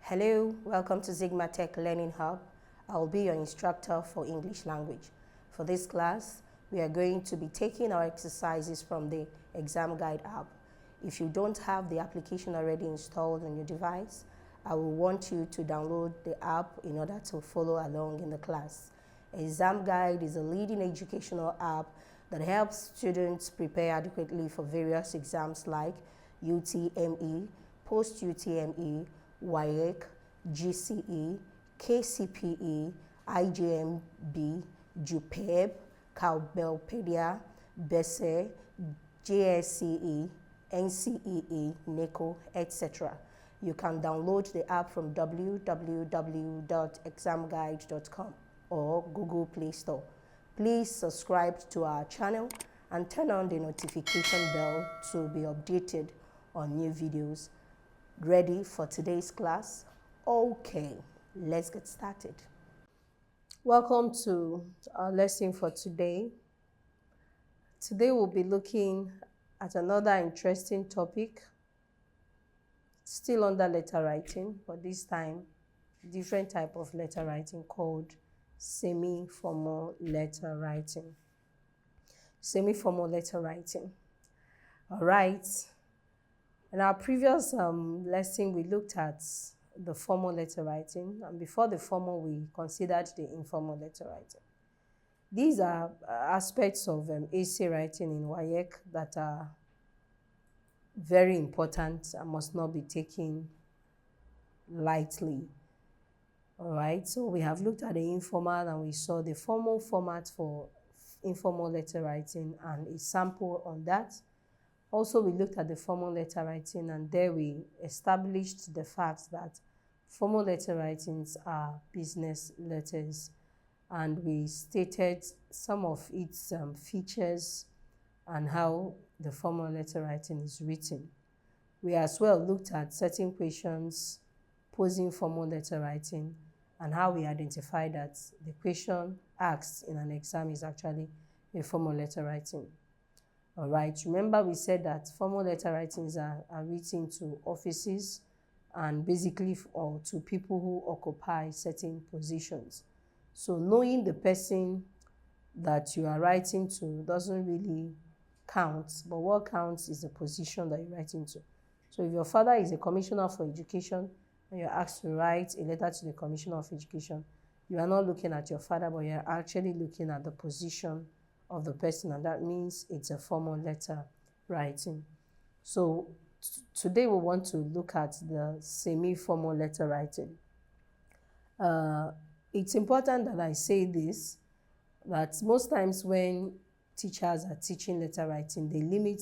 Hello, welcome to Zigmatech Learning Hub. I will be your instructor for English language. For this class, we are going to be taking our exercises from the ExamGuide app. If you don't have the application already installed on your device, I will want you to download the app in order to follow along in the class. ExamGuide is a leading educational app that helps students prepare adequately for various exams like UTME, post-UTME, WEAC, GCE, KCPE, IJMB, JUPEB, Cowbellpedia, BECE, JSCE, NCEE, NECO, etc. You can download the app from www.examguide.com or Google Play Store. Please subscribe to our channel and turn on the notification bell to be updated on new videos. Ready for today's class? Okay, let's get started. Welcome to our lesson for today. Today we'll be looking at another interesting topic, still under letter writing, but this time different type of letter writing called semi-formal letter writing. Semi-formal letter writing. All right. In our previous lesson, we looked at the formal letter writing, and before the formal, we considered the informal letter writing. These are aspects of essay writing in WAEC that are very important and must not be taken lightly. All right, so we have looked at the informal and we saw the formal format for informal letter writing and a sample on that. Also, we looked at the formal letter writing, and there we established the fact that formal letter writings are business letters, and we stated some of its features and how the formal letter writing is written. We as well looked at certain questions posing formal letter writing and how we identify that the question asked in an exam is actually a formal letter writing. All right, remember we said that formal letter writings are written to offices and basically or to people who occupy certain positions. So knowing the person that you are writing to doesn't really count, but what counts is the position that you're writing to. So if your father is a commissioner for education and you're asked to write a letter to the commissioner of education, you are not looking at your father, but you're actually looking at the position of the person, and that means it's a formal letter writing. So today we want to look at the semi-formal letter writing. It's important that I say this, that most times when teachers are teaching letter writing, they limit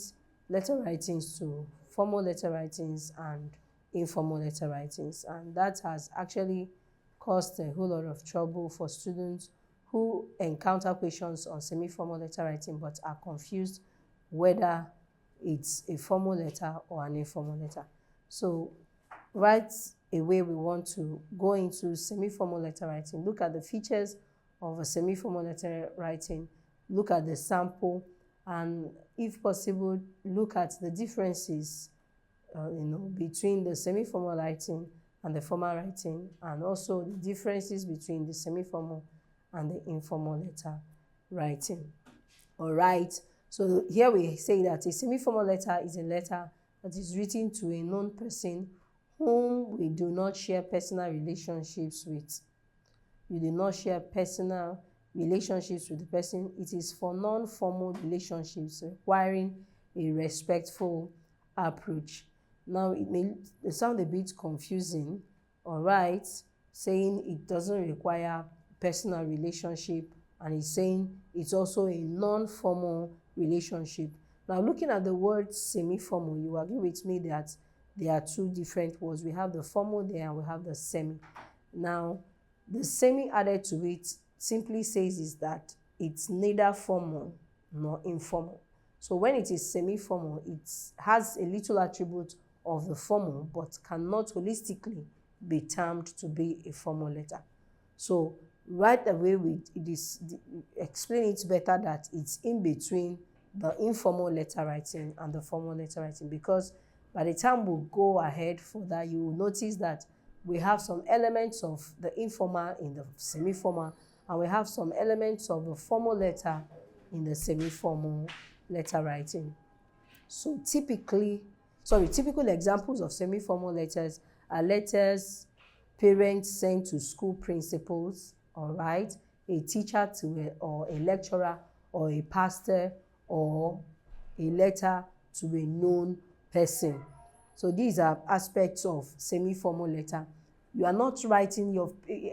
letter writings to formal letter writings and informal letter writings, and that has actually caused a whole lot of trouble for students who encounter questions on semi-formal letter writing but are confused whether it's a formal letter or an informal letter. So right away we want to go into semi-formal letter writing, look at the features of a semi-formal letter writing, look at the sample, and if possible, look at the differences between the semi-formal writing and the formal writing, and also the differences between the semi-formal and the informal letter writing. All right, so here we say that a semi-formal letter is a letter that is written to a known person whom we do not share personal relationships with. You do not share personal relationships with the person. It is for non-formal relationships requiring a respectful approach. Now, it may sound a bit confusing, all right, saying it doesn't require personal relationship, and he's saying it's also a non-formal relationship. Now, looking at the word semi-formal, you agree with me that there are two different words. We have the formal there and we have the semi. Now, the semi added to it simply says is that it's neither formal nor informal. So when it is semi-formal, it has a little attribute of the formal but cannot holistically be termed to be a formal letter. So right away, we explain it better that it's in between the informal letter writing and the formal letter writing, because by the time we go ahead further, you will notice that we have some elements of the informal in the semi-formal, and we have some elements of the formal letter in the semi-formal letter writing. So typical examples of semi-formal letters are letters parents send to school principals, all right, a teacher to or a lecturer or a pastor, or a letter to a known person. So these are aspects of semi-formal letter. You are not writing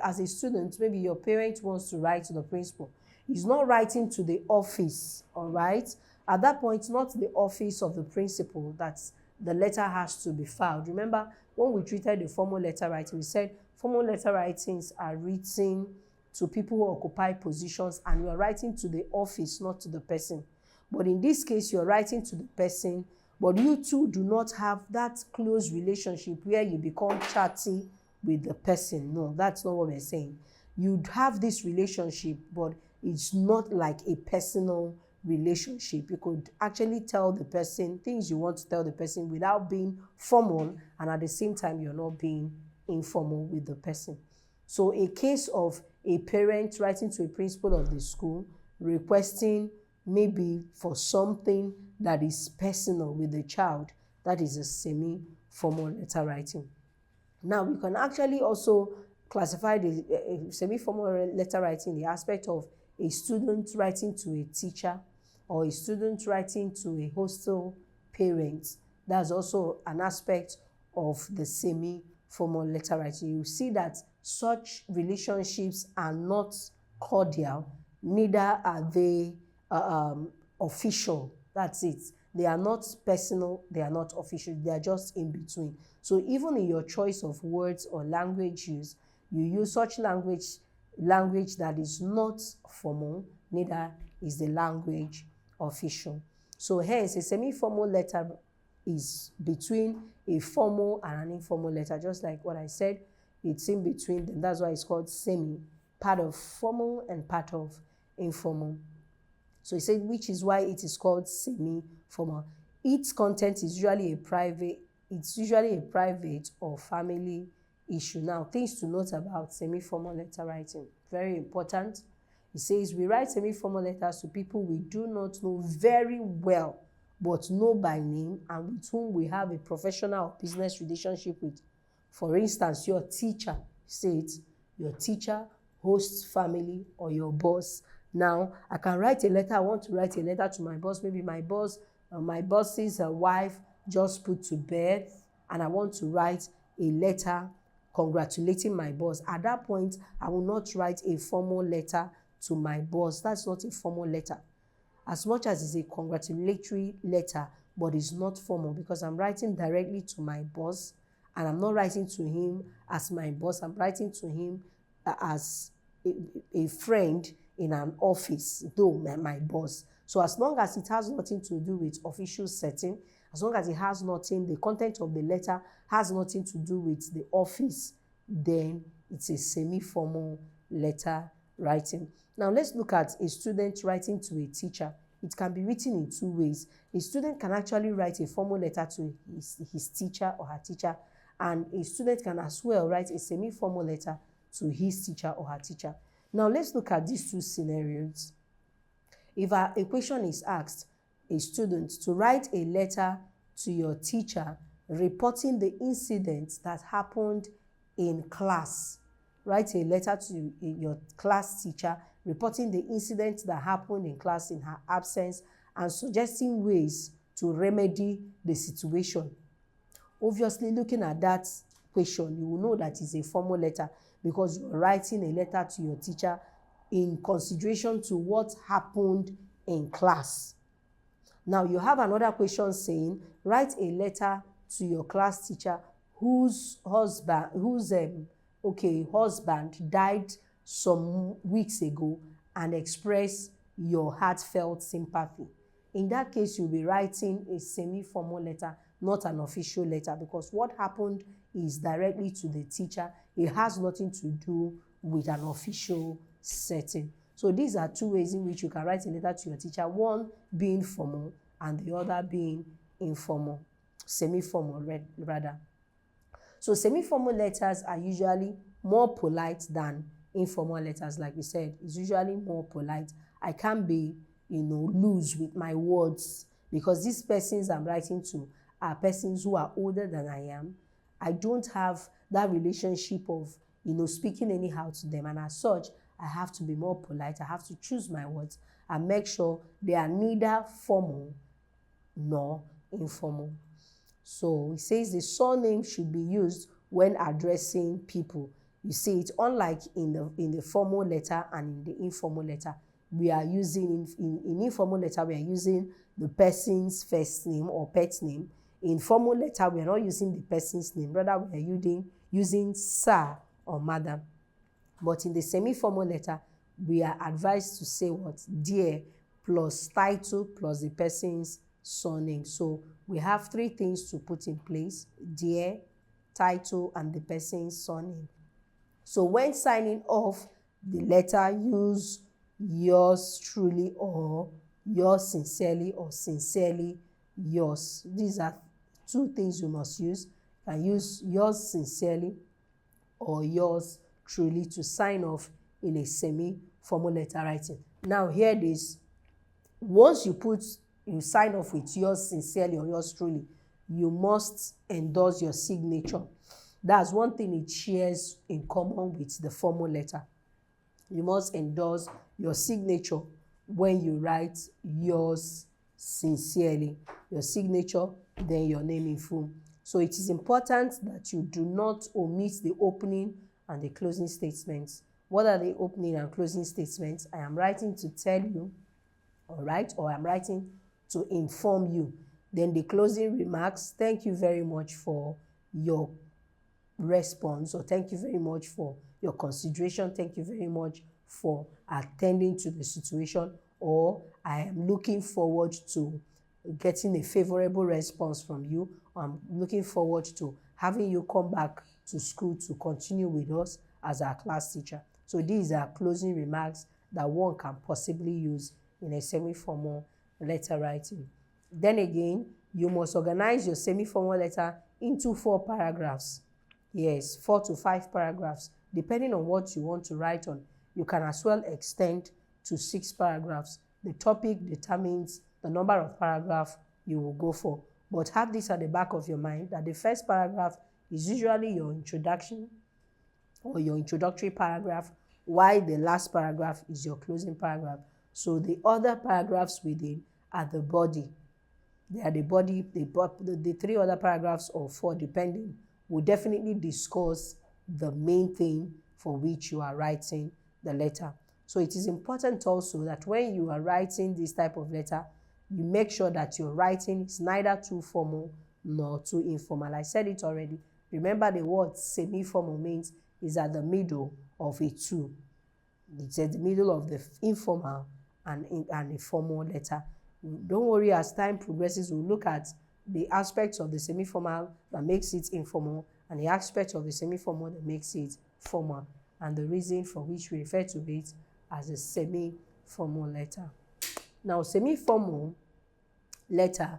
as a student, maybe your parent wants to write to the principal. He's not writing to the office, all right? At that point, not the office of the principal that the letter has to be filed. Remember, when we treated the formal letter writing, we said formal letter writings are written to people who occupy positions, and you are writing to the office, not to the person. But in this case, you're writing to the person, but you two do not have that close relationship where you become chatty with the person. No, that's not what we're saying. You'd have this relationship, but it's not like a personal relationship. You could actually tell the person things you want to tell the person without being formal, and at the same time, you're not being informal with the person. So a case of a parent writing to a principal of the school requesting maybe for something that is personal with the child, that is a semi-formal letter writing. Now, we can actually also classify the semi-formal letter writing in the aspect of a student writing to a teacher or a student writing to a hostel parent. That's also an aspect of the semi-formal letter writing. You see that such relationships are not cordial, neither are they official. That's it. They are not personal, they are not official, they are just in between. So even in your choice of words or language use, you use such language that is not formal, neither is the language official. So hence, a semi-formal letter is between a formal and an informal letter. Just like what I said, it's in between them. That's why it's called semi, part of formal and part of informal. So he said, which is why it is called semi-formal. Its content is usually a private or family issue. Now, things to note about semi-formal letter writing, very important. He says, we write semi-formal letters to people we do not know very well, but know by name and with whom we have a professional or business relationship with. For instance, your teacher, says your teacher, host family, or your boss. Now, I can write a letter. I want to write a letter to my boss. Maybe my boss's wife just put to bed, and I want to write a letter congratulating my boss. At that point, I will not write a formal letter to my boss. That's not a formal letter. As much as it's a congratulatory letter, but it's not formal because I'm writing directly to my boss, and I'm not writing to him as my boss. I'm writing to him as a friend in an office, though my boss. So as long as it has nothing to do with official setting, as long as it has nothing, the content of the letter has nothing to do with the office, then it's a semi-formal letter writing. Now let's look at a student writing to a teacher. It can be written in two ways. A student can actually write a formal letter to his teacher or her teacher, and a student can as well write a semi-formal letter to his teacher or her teacher. Now let's look at these two scenarios. If a question is asked, a student to write a letter to your teacher reporting the incident that happened in class. Write a letter to your class teacher reporting the incident that happened in class in her absence and suggesting ways to remedy the situation. Obviously, looking at that question, you will know that it's a formal letter because you're writing a letter to your teacher in consideration to what happened in class. Now, you have another question saying, write a letter to your class teacher whose husband died some weeks ago and express your heartfelt sympathy. In that case, you'll be writing a semi-formal letter, not an official letter, because what happened is directly to the teacher. It has nothing to do with an official setting. So these are two ways in which you can write a letter to your teacher, one being formal and the other being informal, semi-formal rather. So semi-formal letters are usually more polite than informal letters. Like we said, it's usually more polite. I can't be, loose with my words, because these persons I'm writing to are persons who are older than I am. I don't have that relationship of, speaking anyhow to them. And as such, I have to be more polite. I have to choose my words and make sure they are neither formal nor informal. So it says the surname should be used when addressing people. You see, it's unlike in the formal letter and in the informal letter. We are using, in informal letter, we are using the person's first name or pet name. In formal letter, we are not using the person's name. Rather, we are using sir or madam. But in the semi-formal letter, we are advised to say what? Dear plus title plus the person's surname. So we have three things to put in place: dear, title, and the person's surname. So when signing off the letter, use yours truly or yours sincerely or sincerely yours. These are two things you must use. You can use yours sincerely or yours truly to sign off in a semi-formal letter writing. Now here it is. Once you sign off with yours sincerely or yours truly, you must endorse your signature. That's one thing it shares in common with the formal letter. You must endorse your signature when you write yours sincerely. Your signature, then your name in full. So it is important that you do not omit the opening and the closing statements. What are the opening and closing statements? I am writing to tell you, all right, or I'm writing to inform you. Then the closing remarks: thank you very much for your response, or thank you very much for your consideration, thank you very much for attending to the situation, or I am looking forward to getting a favorable response from you. I'm looking forward to having you come back to school to continue with us as our class teacher. So these are closing remarks that one can possibly use in a semi-formal letter writing. Then again, you must organize your semi-formal letter into 4 paragraphs. Yes, 4 to 5 paragraphs, depending on what you want to write on. You can as well extend to 6 paragraphs. The topic determines the number of paragraphs you will go for. But have this at the back of your mind, that the first paragraph is usually your introduction or your introductory paragraph, while the last paragraph is your closing paragraph. So the other paragraphs within are the body. They are the body. The 3 other paragraphs or 4, depending, will definitely discuss the main thing for which you are writing the letter. So it is important also that when you are writing this type of letter, you make sure that your writing is neither too formal nor too informal. I said it already. Remember, the word semi-formal means is at the middle of a two. It's at the middle of the informal and the formal letter. Don't worry, as time progresses, we'll look at the aspects of the semi-formal that makes it informal and the aspect of the semi-formal that makes it formal, and the reason for which we refer to it as a semi-formal letter. Now, semi-formal letter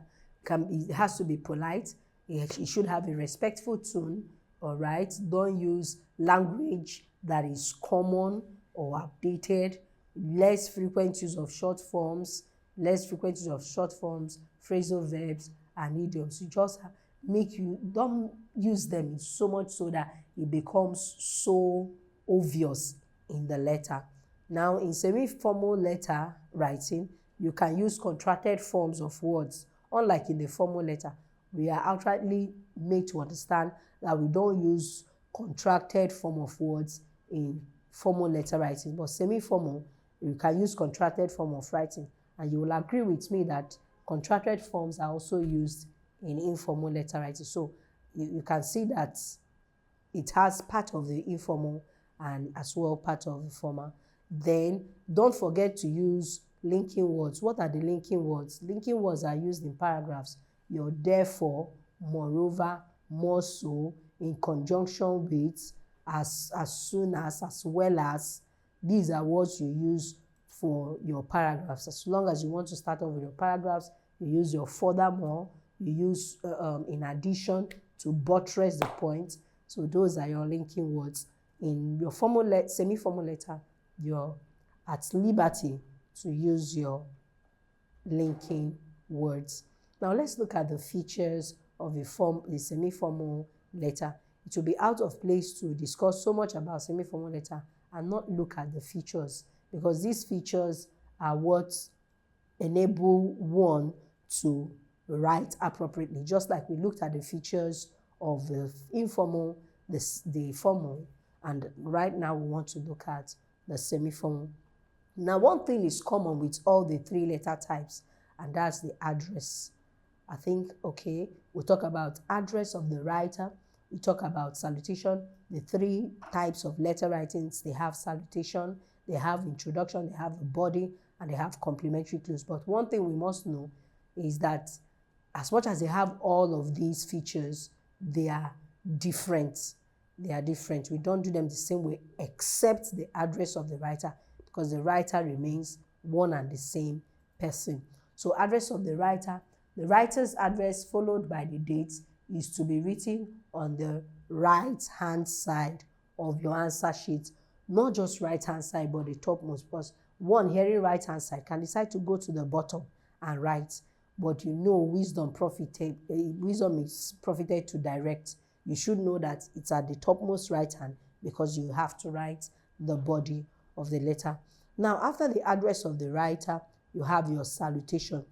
has to be polite. It should have a respectful tone, all right? Don't use language that is common or outdated. Less frequent use of short forms, phrasal verbs, and idioms. You just don't use them so much so that it becomes so obvious in the letter. Now, in semi-formal letter writing, you can use contracted forms of words. Unlike in the formal letter, we are outrightly made to understand that we don't use contracted form of words in formal letter writing. But semi-formal, you can use contracted form of writing. And you will agree with me that contracted forms are also used in informal letter writing. So you can see that it has part of the informal and as well part of the formal. Then don't forget to use linking words. What are the linking words? Linking words are used in paragraphs. Your therefore, moreover, more so, in conjunction with, as soon as well as. These are words you use for your paragraphs. As long as you want to start off with your paragraphs, you use your furthermore, you use in addition to buttress the point. So those are your linking words. In your semi-formal letter, you're at liberty to use your linking words. Now let's look at the features of a semi-formal letter. It will be out of place to discuss so much about semi-formal letter and not look at the features, because these features are what enable one to write appropriately, just like we looked at the features of the informal, the formal, and right now we want to look at the semi-formal. Now, one thing is common with all the three letter types, and that's the address. I think, okay, we'll talk about address of the writer, we talk about salutation. The three types of letter writings, they have salutation, they have introduction, they have the body, and they have complementary close. But one thing we must know is that as much as they have all of these features, they are different. They are different. We don't do them the same way except the address of the writer, because the writer remains one and the same person. So address of the writer's address followed by the date is to be written on the right-hand side of your answer sheet. Not just right-hand side, but the topmost, because one hearing right-hand side can decide to go to the bottom and write. But you know wisdom is profited to direct. You should know that it's at the topmost right hand, because you have to write the body of the letter. Now, after the address of the writer, you have your salutation.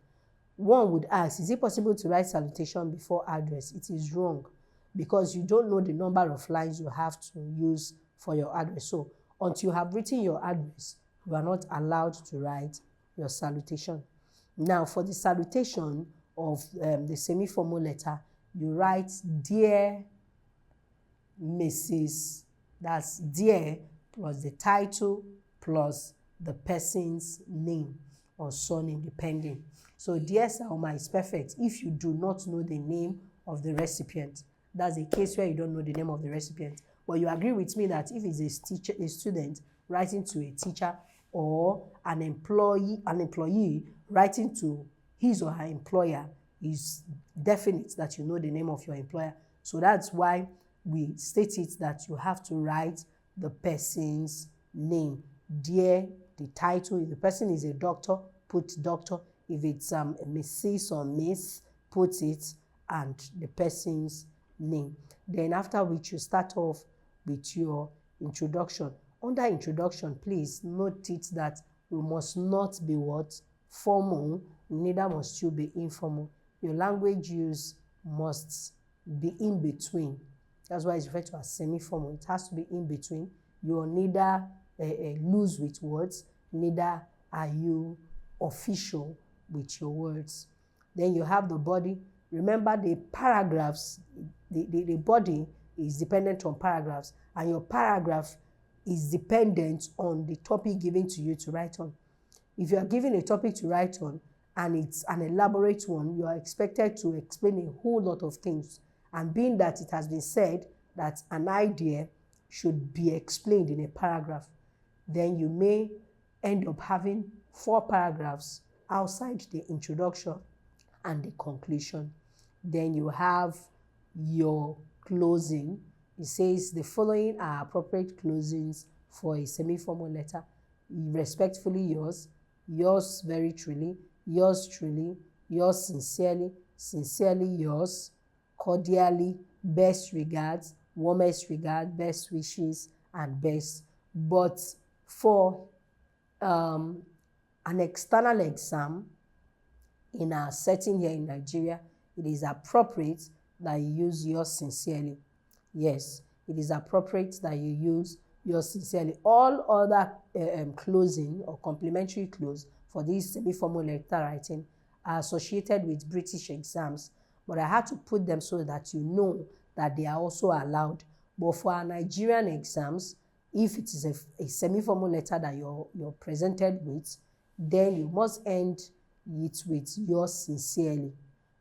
One would ask, is it possible to write salutation before address? It is wrong, because you don't know the number of lines you have to use for your address. So until you have written your address, you are not allowed to write your salutation. Now, for the salutation of the semi-formal letter, you write Dear Mrs. That's dear plus the title plus the person's name or surname, depending. So Dear Salma is perfect if you do not know the name of the recipient. That's a case where you don't know the name of the recipient. But you agree with me that if it's a student writing to a teacher, or an employee writing to his or her employer, is definite that you know the name of your employer. So that's why we state it that you have to write the person's name. Dear, the title. If the person is a doctor, put doctor. If it's a Mrs. or Miss, put it and the person's name. Then after which you start off with your introduction. Under introduction, please note it that you must not be what? Formal, neither must you be informal. Your language use must be in between. That's why it's referred to as semi-formal. It has to be in between. You are neither loose with words, neither are you official with your words. Then you have the body. Remember, the paragraphs, the body is dependent on paragraphs, and your paragraph is dependent on the topic given to you to write on. If you are given a topic to write on and it's an elaborate one, you are expected to explain a whole lot of things. And being that it has been said that an idea should be explained in a paragraph, then you may end up having 4 paragraphs outside the introduction and the conclusion. Then you have your closing. It says the following are appropriate closings for a semi-formal letter. Respectfully yours, yours very truly, yours sincerely, sincerely yours, cordially, best regards, warmest regard, best wishes, and best. But for an external exam in our setting here in Nigeria, it is appropriate that you use yours sincerely. Yes, it is appropriate that you use yours sincerely. All other closing or complementary close for this semi-formal letter writing are associated with British exams, but I had to put them so that you know that they are also allowed. But for our Nigerian exams, if it is a semi-formal letter that you're presented with, then you must end it with yours sincerely.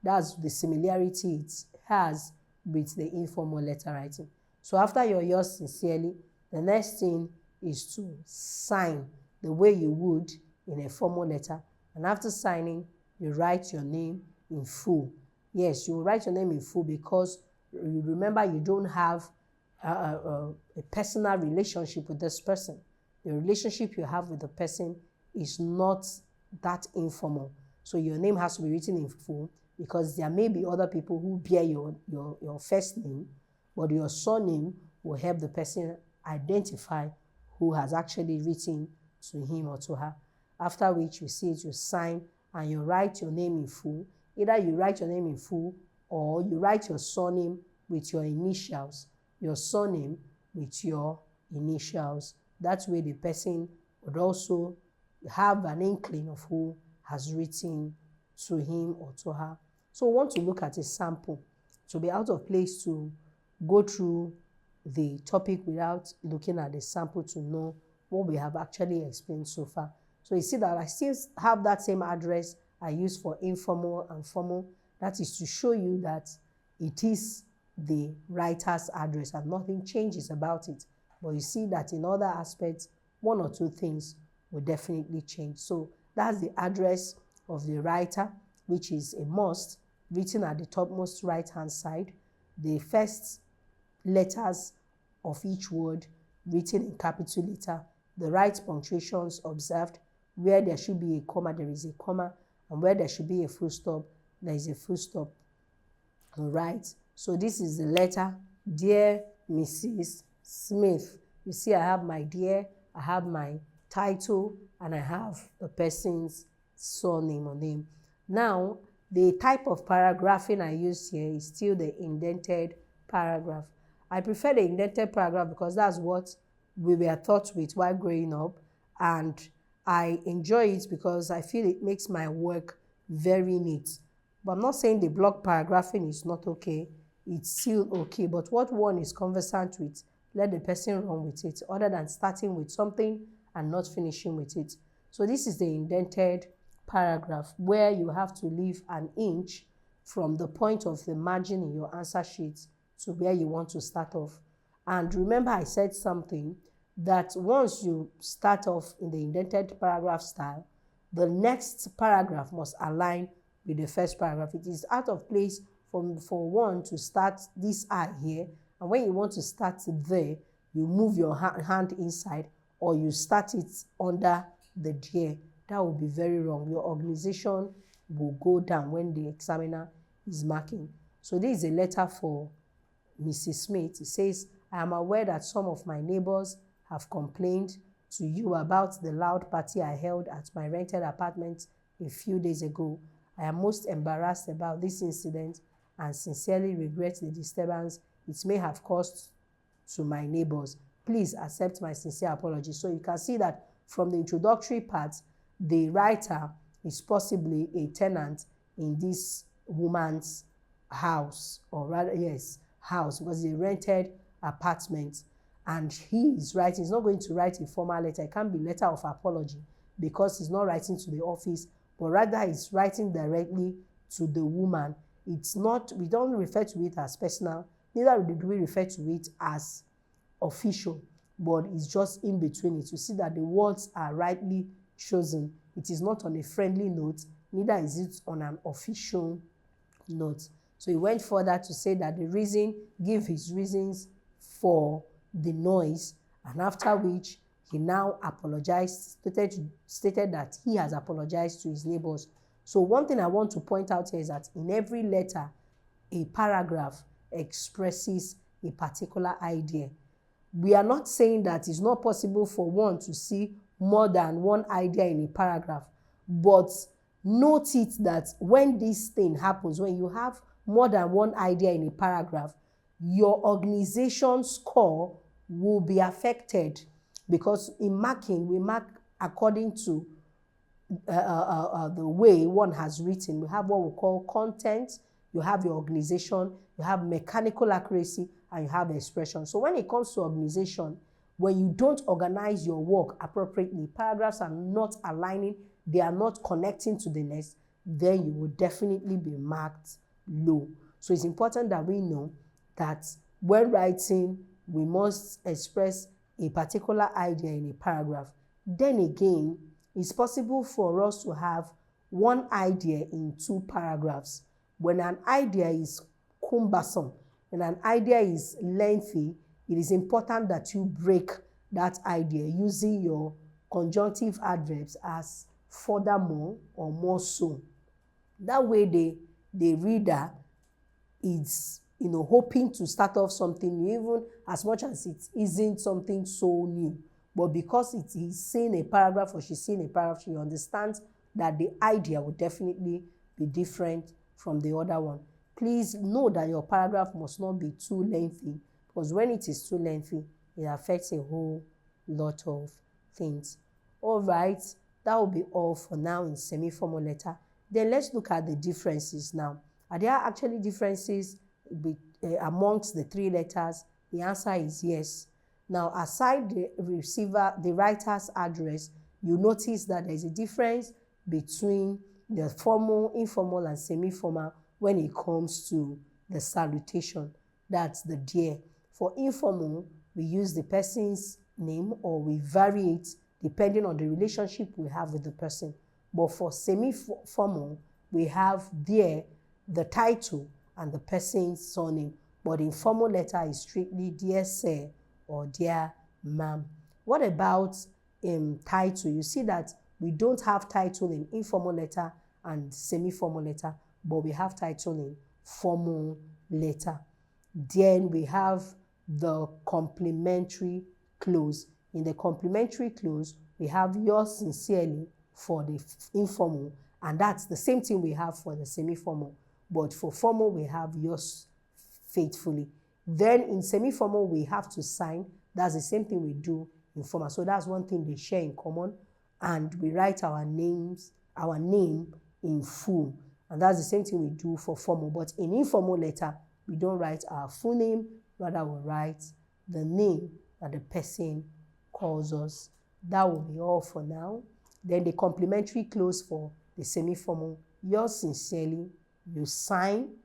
That's the similarity it has with the informal letter writing. So after your yours sincerely, the next thing is to sign the way you would in a formal letter. And after signing, you write your name in full. Yes, you will write your name in full because you remember you don't have a personal relationship with this person. The relationship you have with the person is not that informal. So your name has to be written in full, because there may be other people who bear your first name, but your surname will help the person identify who has actually written to him or to her. After which you see it, you sign, and you write your name in full. Either you write your name in full, or you write your surname with your initials, your surname with your initials. That way the person would also have an inkling of who has written to him or to her. So we want to look at a sample. To be out of place to go through the topic without looking at the sample to know what we have actually explained so far. So you see that I still have that same address I use for informal and formal. That is to show you that it is the writer's address and nothing changes about it. But you see that in other aspects, one or two things will definitely change. So that's the address of the writer, which is a must, written at the topmost right-hand side. The first letters of each word written in capital letter, the right punctuations observed. Where there should be a comma, there is a comma, and where there should be a full stop, there is a full stop. All right, so this is the letter, Dear Mrs. Smith. You see, I have my dear, I have my title, and I have the person's surname or name. Now, the type of paragraphing I use here is still the indented paragraph. I prefer the indented paragraph because that's what we were taught with while growing up, and I enjoy it because I feel it makes my work very neat. But I'm not saying the block paragraphing is not okay. It's still okay, but what one is conversant with, let the person run with it, other than starting with something and not finishing with it. So this is the indented paragraph, where you have to leave an inch from the point of the margin in your answer sheet to where you want to start off. And remember, I said something that once you start off in the indented paragraph style, the next paragraph must align with the first paragraph. It is out of place for one to start this I here, and when you want to start there, you move your hand inside, or you start it under the dear. That will be very wrong. Your organization will go down when the examiner is marking. So this is a letter for Mrs. Smith. It says, I am aware that some of my neighbors have complained to you about the loud party I held at my rented apartment a few days ago. I am most embarrassed about this incident and sincerely regret the disturbance it may have caused to my neighbors. Please accept my sincere apology. So you can see that from the introductory part, the writer is possibly a tenant in this woman's house, or rather, yes, house, because it's a rented apartment. And he is writing, he's not going to write a formal letter. It can't be letter of apology because he's not writing to the office, but rather he's writing directly to the woman. It's not, we don't refer to it as personal, neither do we refer to it as official, but it's just in between it. You see that the words are rightly chosen. It is not on a friendly note, neither is it on an official note. So he went further to say that give his reasons for the noise, and after which he now apologized, stated that he has apologized to his neighbors. So one thing I want to point out here is that in every letter, a paragraph expresses a particular idea. We are not saying that it's not possible for one to see more than one idea in a paragraph, but note it that when this thing happens, when you have more than one idea in a paragraph, your organization's score will be affected, because in marking, we mark according to the way one has written. We have what we call content, you have your organization, you have mechanical accuracy, and you have expression. So when it comes to organization, when you don't organize your work appropriately, paragraphs are not aligning, they are not connecting to the next, then you will definitely be marked low. So it's important that we know that when writing, we must express a particular idea in a paragraph. Then again, it's possible for us to have one idea in two paragraphs. When an idea is cumbersome, when an idea is lengthy, it is important that you break that idea using your conjunctive adverbs as furthermore or more so. That way the reader is, hoping to start off something new, even as much as it isn't something so new. But because it is seeing a paragraph or she's seeing a paragraph, she understands that the idea will definitely be different from the other one. Please know that your paragraph must not be too lengthy, because when it is too lengthy, it affects a whole lot of things. All right, that will be all for now in semi-formal letter. Then let's look at the differences now. Are there actually differences amongst the three letters? The answer is yes. Now, aside the writer's address, you notice that there is a difference between the formal, informal, and semi-formal when it comes to the salutation. That's the dear. For informal, we use the person's name or we vary it depending on the relationship we have with the person. But for semi-formal, we have dear, the title, and the person's surname. But in formal letter, is strictly dear sir or dear ma'am. What about title? You see that we don't have title in informal letter and semi-formal letter, but we have title in formal letter. Then we have the complementary clause. In the complementary clause, we have yours sincerely for the informal, and that's the same thing we have for the semi-formal. But for formal, we have yours faithfully. Then in semi-formal, we have to sign. That's the same thing we do in formal. So that's one thing they share in common. And we write our name in full. And that's the same thing we do for formal. But in informal letter, we don't write our full name. Rather, we write the name that the person calls us. That will be all for now. Then the complementary clause for the semi-formal, yours sincerely, you sign,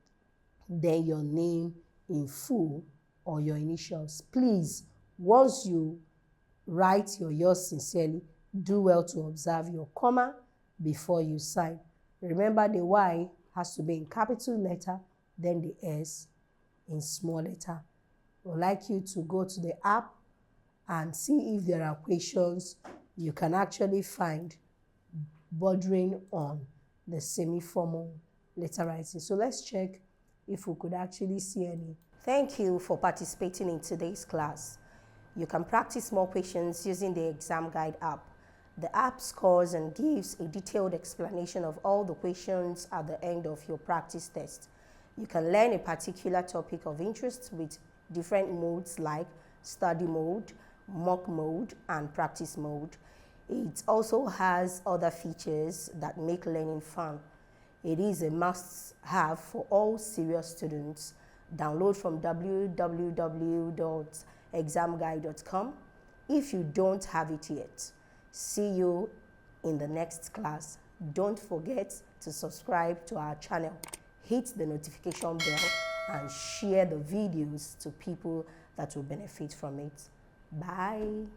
then your name in full or your initials. Please, once you write your yours sincerely, do well to observe your comma before you sign. Remember, the Y has to be in capital letter, then the S in small letter. I would like you to go to the app and see if there are questions you can actually find bordering on the semi-formal letter writing. So let's check if we could actually see any. Thank you for participating in today's class. You can practice more questions using the ExamGuide app. The app scores and gives a detailed explanation of all the questions at the end of your practice test. You can learn a particular topic of interest with different modes like study mode, mock mode, and practice mode. It also has other features that make learning fun. It is a must-have for all serious students. Download from www.examguide.com if you don't have it yet. See you in the next class. Don't forget to subscribe to our channel, hit the notification bell, and share the videos to people that will benefit from it. Bye.